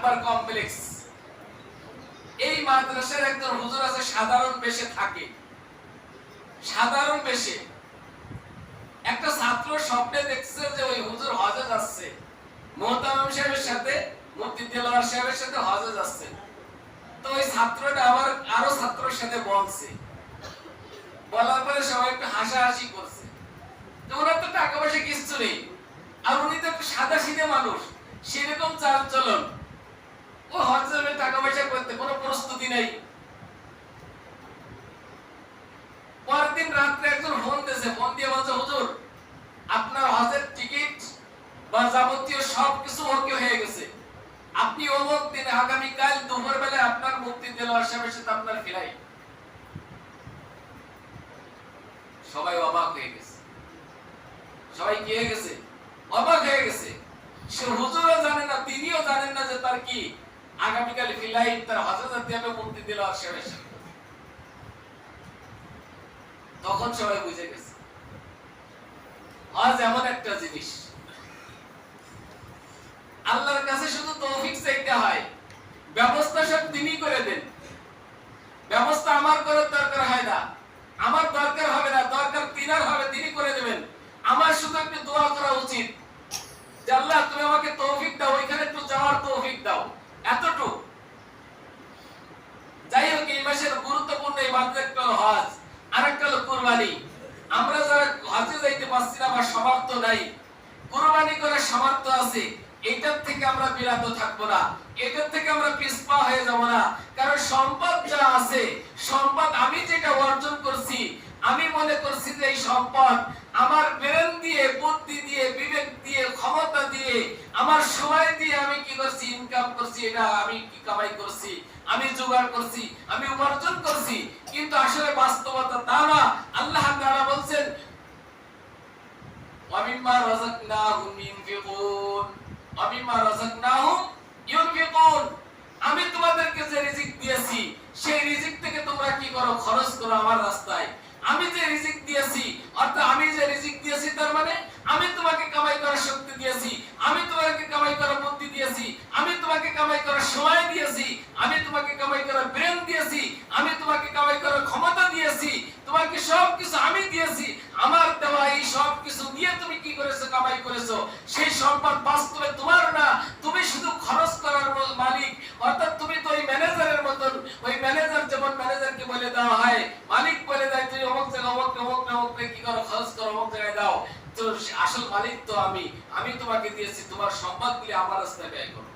আকবর complex. এই মাদ্রাসার একজন হুজুর আছে, সাধারণ বেশে থাকে, সাধারণ বেশে। একটা ছাত্র স্বপ্নে দেখছে যে ওই হুজুর হজে যাচ্ছে, মোহতামিম সাহেবের সাথে, মুফতি দেলোয়ার সাহেবের সাথে হজে যাচ্ছে। তো ওই ছাত্রটা আবার আরো ছাত্রের সাথে বলছে, বলার পরে সবাই একটু হাসাহাসি করছে। তো ওনার তো টাকা পয়সা কিছু নেই, আর উনি তো একটু সাদা সিধে মানুষ, সেরকম চাল চলন। ও হজ যাবে টাকা পয়সা করতে, কোনো প্রস্তুতি নেই। পরের দিন রাত্রে একজন ফোন দিয়েছে, ফোন দিয়ে বলছে, হুজুর আপনার হজের টিকিট বা যাবতীয় সবকিছু ওকে হয়ে গেছে, আপনি অমুক দিনে আগামীকাল দুপুর বেলায় আপনার মুফতি দেলোয়ার সাহেবের সাথে আপনার ফ্লাইট। সবাই অবাক হয়ে গেছে, সবাই কি হয়ে গেছে? অবাক হয়ে গেছে। সে হুজুরও জানেন না, তিনিও জানেন না যে তার কি আগামীকাল ফ্লাইট, তার হজে যেতে হবে মুফতি দেলোয়ার সাহেবের সাথে। তখন সবাই বুঝে গেছে হজ এমন একটা জিনিস, আল্লাহর কাছে শুধু তৌফিক চাইতে হয়, ব্যবস্থা সব তিনি করে দেন। ব্যবস্থা আমার করার দরকার হয় না, আমার দরকার হবে না, দরকার তিনার হবে, তিনি করে দেবেন। আমার শুধু একটু দোয়া করা উচিত যে আল্লাহ তুমি আমাকে তৌফিক দাও, ওইখানে একটু যাওয়ার তৌফিক দাও, এতটুকু। যাই হোক, এই মাসের গুরুত্বপূর্ণ ইবাদত একটা হলো হজ, আরেকটা হলো কুরবানি। আমরা যারা হজে যাইতে পারছি না বা সামর্থ্য নাই, কুরবানি করার সামর্থ্য আছে, এটার থেকে আমরা বিরত থাকবো না, এটার থেকে আমরা পিছপা হয়ে যাব না। কারণ সম্পদ যা আছে, সম্পদ আমি যেটা অর্জন করছি, আমি মনে করছি যে এই সম্পদ আমার ব্রেন দিয়ে, বুদ্ধি দিয়ে, বিবেক দিয়ে, ক্ষমতা দিয়ে, আমার সময় দিয়ে আমি কি করছি, ইনকাম করছি, এটা আমি কি কামাই করছি, আমি জোগাড় করছি, আমি উপার্জন করছি। কিন্তু আসলে বাস্তবতা তা না। আল্লাহ তাআলা বলছেন, ওয়ামিম্মা রাযাকনাহুম ইউনফিকুন, ওয়ামিম্মা রাযাকনাহুম ইউনফিকুন। আমি তোমাদেরকে যে রিজিক দিয়েছি, সেই রিজিক থেকে তোমরা কি করো? খরচ করো আমার রাস্তায়। আমি যে রিজিক দিয়েছি, অর্থাৎ আমি যে রিজিক দিয়েছি তার মানে আমি তোমাকে কামাই করার শক্তি দিয়েছি, আমি তোমাকে কামাই করার বুদ্ধি দিয়েছি, আমি তোমাকে কামাই করার সময় দিয়েছি, আমি তোমাকে কামাই করার ব্রেন দিয়েছি, আমি তোমাকে কামাই করার ক্ষমতা দিয়েছি, তোমাকে সবকিছু আমি দিয়েছি। আমার দেওয়া এই সবকিছু দিয়ে তুমি কি করেছো? কামাই করেছো। সেই সম্পদ বাস্তবে তোমার না, তুমি শুধু খরচ করার মালিক। অর্থাৎ তুমি তো ওই ম্যানেজারের মতন, ওই ম্যানেজার যেমন ম্যানেজারকে বলে দেওয়া হয়, মালিক বলে দেয় তুই অমুক জায়গা অমুক অমুক অমুক কি করো, খরচ করো, অমুক জায়গায় দাও। তো আসল মালিক তো আমি তোমাকে দিয়েছি, তোমার সম্পদগুলি আমার রাস্তায় ব্যয় করো।